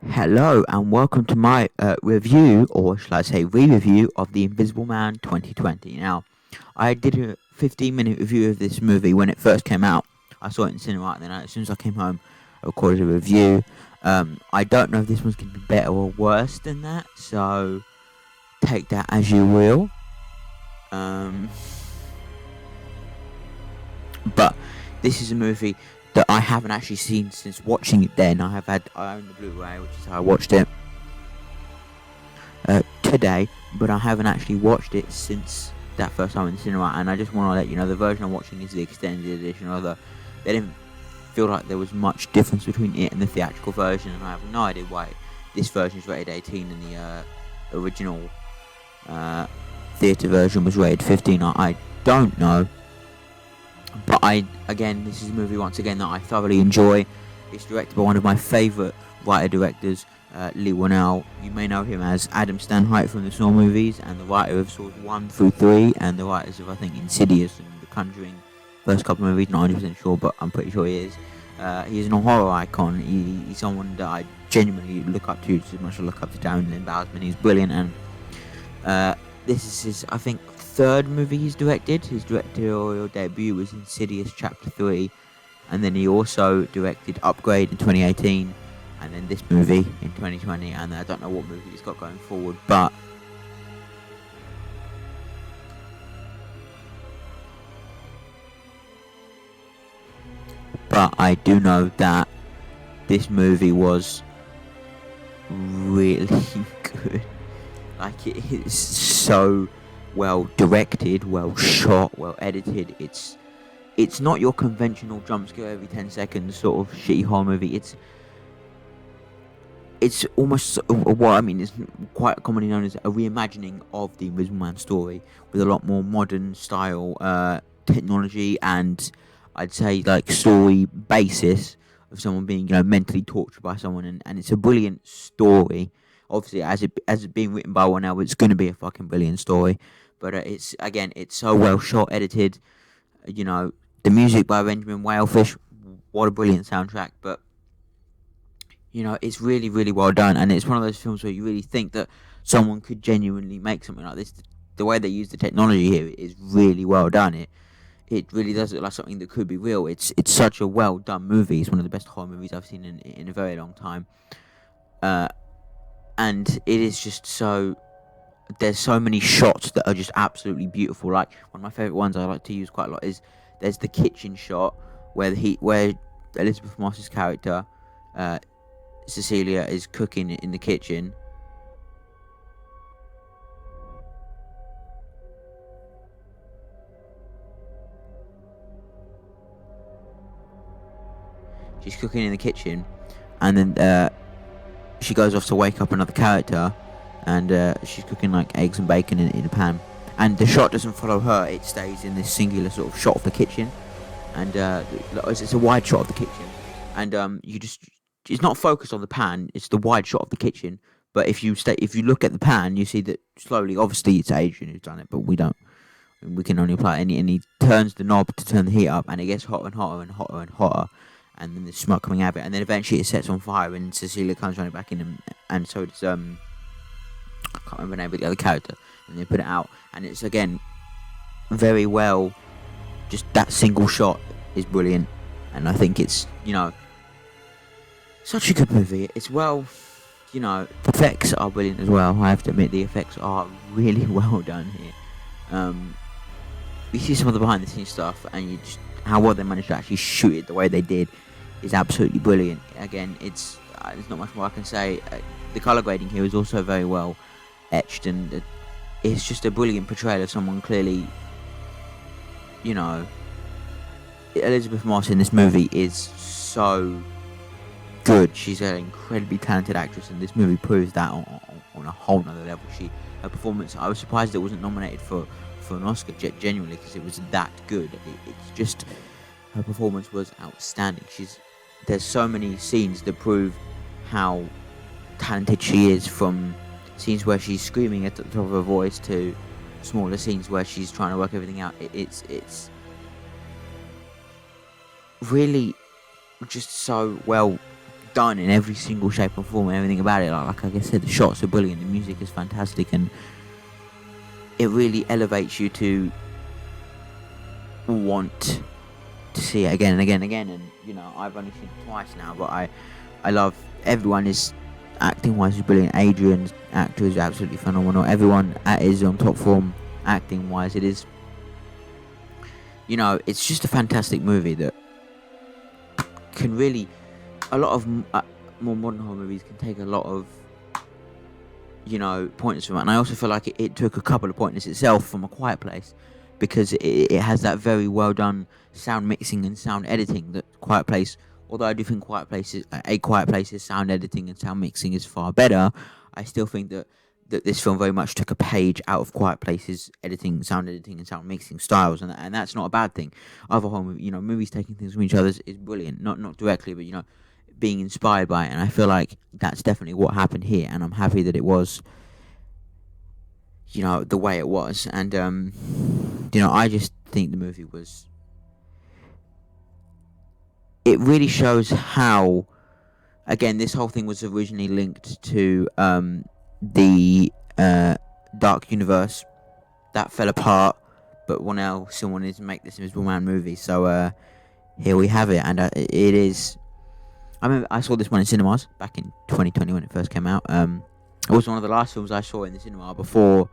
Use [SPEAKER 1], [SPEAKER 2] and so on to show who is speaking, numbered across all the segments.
[SPEAKER 1] Hello and welcome to my review, or shall I say re-review, of The Invisible Man 2020. Now, I did a 15-minute review of this movie when it first came out. I saw it in cinema, and then as soon as I came home, I recorded a review. I don't know if this one's going to be better or worse than that, so take that as you will. Um, but this is a movie that I haven't actually seen since watching it then. I own the Blu-ray, which is how I watched it today, but I haven't actually watched it since that first time in the cinema. And I just want to let you know the version I'm watching is the extended edition. Although they didn't feel like there was much difference between it and the theatrical version, and I have no idea why this version is rated 18 and the original theatre version was rated 15. I don't know, but this is a movie once again that I thoroughly enjoy. It's directed by one of my favourite writer-directors, Leigh Whannell. You may know him as Adam Stanheight from the Saw movies, and the writer of Saws 1 through 3, and the writers of, I think, Insidious and The Conjuring, first couple of movies. Not 100% sure, but I'm pretty sure he is. He's an horror icon. He's someone that I genuinely look up to as much as I look up to Darren Lynn Bousman. He's brilliant, and this is his, I think, third movie he's directed. His directorial debut was Insidious Chapter 3, and then he also directed Upgrade in 2018, and then this movie in 2020, and I don't know what movie he's got going forward, but I do know that this movie was really good. Like, it is so well directed, well shot, well edited. It's not your conventional jump scare every 10 seconds sort of shitty horror movie. It's almost what I mean is quite commonly known as a reimagining of the Invisible Man story with a lot more modern style technology, and I'd say like story basis of someone being mentally tortured by someone, and it's a brilliant story. Obviously, as it being written by one now, it's going to be a fucking brilliant story. But it's so well shot, edited. The music by Benjamin Whalefish, what a brilliant soundtrack. But it's really, really well done, and it's one of those films where you really think that someone could genuinely make something like this. The way they use the technology here is really well done. It really does look like something that could be real. It's such a well done movie. It's one of the best horror movies I've seen in a very long time. And it is just so. There's so many shots that are just absolutely beautiful. Like, one of my favorite ones I like to use quite a lot is there's the kitchen shot where Elizabeth Moss's character, Cecilia, is cooking in the kitchen. She's cooking in the kitchen, and then she goes off to wake up another character, and she's cooking like eggs and bacon in a pan. And the shot doesn't follow her; it stays in this singular sort of shot of the kitchen, and it's a wide shot of the kitchen, and it's not focused on the pan; it's the wide shot of the kitchen. But if you look at the pan, you see that slowly, obviously, it's Adrian who's done it, but we don't. We can only apply any, and he turns the knob to turn the heat up, and it gets hotter and hotter and hotter and hotter, and then there's smoke coming out of it, and then eventually it sets on fire, and Cecilia comes running back in, and so does I can't remember the name of the other character, and they put it out, and it's again very well. Just that single shot is brilliant, and I think it's such a good movie. It's well, the effects are brilliant as well. I have to admit the effects are really well done here. You see some of the behind the scenes stuff, and how well they managed to actually shoot it the way they did is absolutely brilliant. Again, there's not much more I can say. The color grading here is also very well etched, and it's just a brilliant portrayal of someone clearly. Elizabeth Moss in this movie is so good. She's an incredibly talented actress, and this movie proves that on a whole nother level. Her performance, I was surprised it wasn't nominated for an Oscar, genuinely, because it was that good. It's just, her performance was outstanding. There's so many scenes that prove how talented she is, from scenes where she's screaming at the top of her voice to smaller scenes where she's trying to work everything out. It's really just so well done in every single shape and form and everything about it. Like I said, the shots are brilliant, the music is fantastic, and it really elevates you to want to see it again and again and again. And I've only seen it twice now, but I love everyone is acting wise is brilliant. Adrian's actor is absolutely phenomenal. Everyone is on top form acting wise. It is, it's just a fantastic movie that can really, a lot of more modern horror movies can take a lot of pointers from it. And I also feel like it took a couple of pointers itself from A Quiet Place, because it has that very well done sound mixing and sound editing that Quiet Place, although I do think A Quiet Place's sound editing and sound mixing is far better, I still think that this film very much took a page out of Quiet Place's sound editing and sound mixing styles, and that's not a bad thing. Other horror movies taking things from each other is brilliant, not directly, but being inspired by it, and I feel like that's definitely what happened here, and I'm happy that it was the way it was. And I just think the movie was, it really shows how, again, this whole thing was originally linked to the Dark Universe that fell apart, but still wanted to make this Invisible Man movie, so here we have it. And it is, I remember I saw this one in cinemas back in 2020 when it first came out. It was one of the last films I saw in the cinema before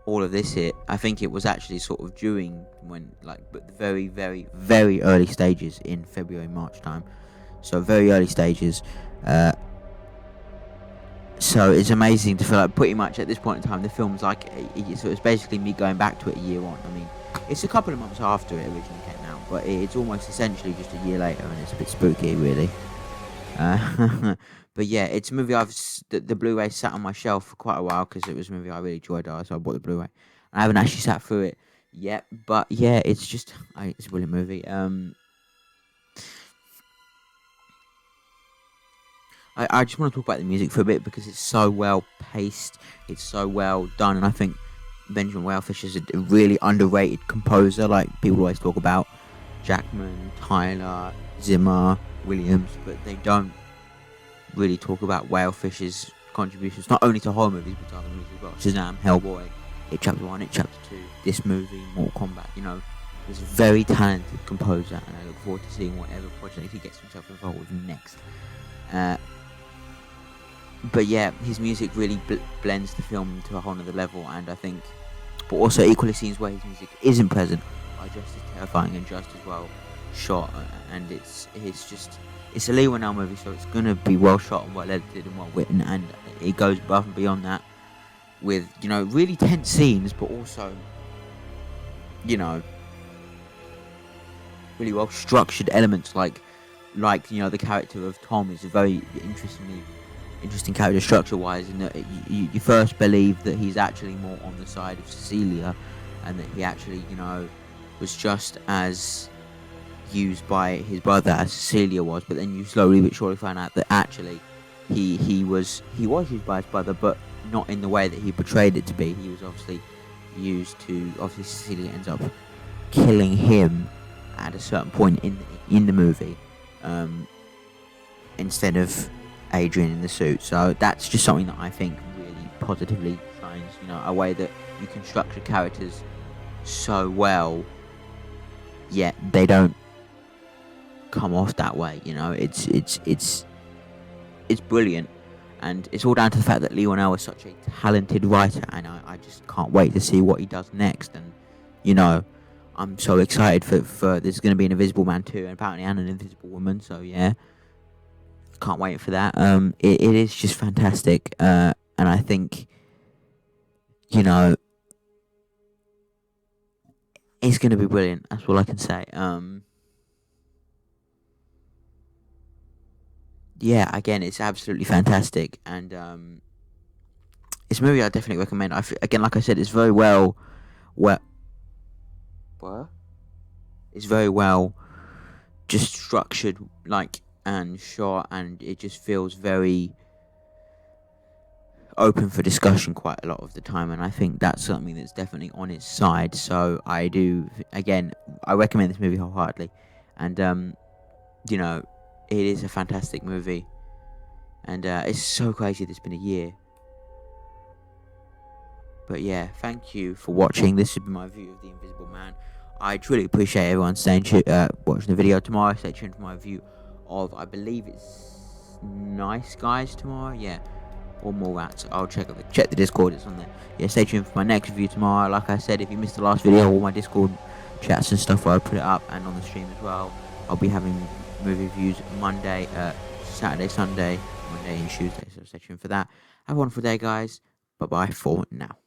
[SPEAKER 1] all of this hit. I think it was actually sort of during but the very, very, very early stages in February, March time. So very early stages. So it's amazing to feel like pretty much at this point in time the film's so it's basically me going back to it a year on. I mean, it's a couple of months after it originally came out, but it's almost essentially just a year later, and it's a bit spooky, really. But yeah, it's a movie the Blu-ray sat on my shelf for quite a while because it was a movie I really enjoyed, so I bought the Blu-ray. I haven't actually sat through it yet, but yeah, it's just it's a brilliant movie. I just want to talk about the music for a bit because it's so well paced, it's so well done, and I think Benjamin Whalefish is a really underrated composer. Like, people always talk about Jackman, Tyler, Zimmer, Williams, but they don't really talk about Whalefish's contributions, not only to horror movies but to other movies as well. Shazam, Hellboy, It Chapter 1, It Chapter 2, this movie, Mortal Kombat. He's a very talented composer, and I look forward to seeing whatever project he gets himself involved with next. But yeah, his music really blends the film to a whole other level, and I think, but also equally scenes where his music isn't present are just as terrifying and just as well shot, and it's a Leigh Whannell movie, so it's gonna be well shot and well edited and well written, and it goes above and beyond that with really tense scenes, but also really well structured elements like the character of Tom is a very interesting character structure wise, in that you first believe that he's actually more on the side of Cecilia, and that he actually was just as used by his brother as Cecilia was, but then you slowly but surely find out that actually he was used by his brother, but not in the way that he portrayed it to be. He was obviously used to, Cecilia ends up killing him at a certain point in the movie, instead of Adrian in the suit. So that's just something that I think really positively shines, a way that you can structure characters so well, yet they don't come off that way. It's brilliant, and it's all down to the fact that Leigh Whannell is such a talented writer, and I just can't wait to see what he does next. And I'm so excited for there's going to be an Invisible Man 2, and apparently and an Invisible Woman, so yeah, can't wait for that. It is just fantastic, and I think it's going to be brilliant. That's all I can say. Yeah, again, it's absolutely fantastic, and it's a movie I definitely recommend. Again, like I said, it's very well. What? It's very well just structured, and shot, and it just feels very open for discussion quite a lot of the time, and I think that's something that's definitely on its side. So I recommend this movie wholeheartedly, and It is a fantastic movie, and it's so crazy that it's been a year. But yeah, thank you for watching. This has been my view of The Invisible Man. I truly appreciate everyone watching the video tomorrow. Stay tuned for my view of, I believe it's Nice Guys tomorrow. Yeah, or more rats. I'll check the Discord. It's on there. Yeah, stay tuned for my next review tomorrow. Like I said, if you missed the last video, all my Discord chats and stuff, I'll put it up, and on the stream as well. I'll be having movie reviews Monday, Saturday, Sunday, Monday, and Tuesday. So stay tuned for that. Have a wonderful day, guys. Bye bye for now.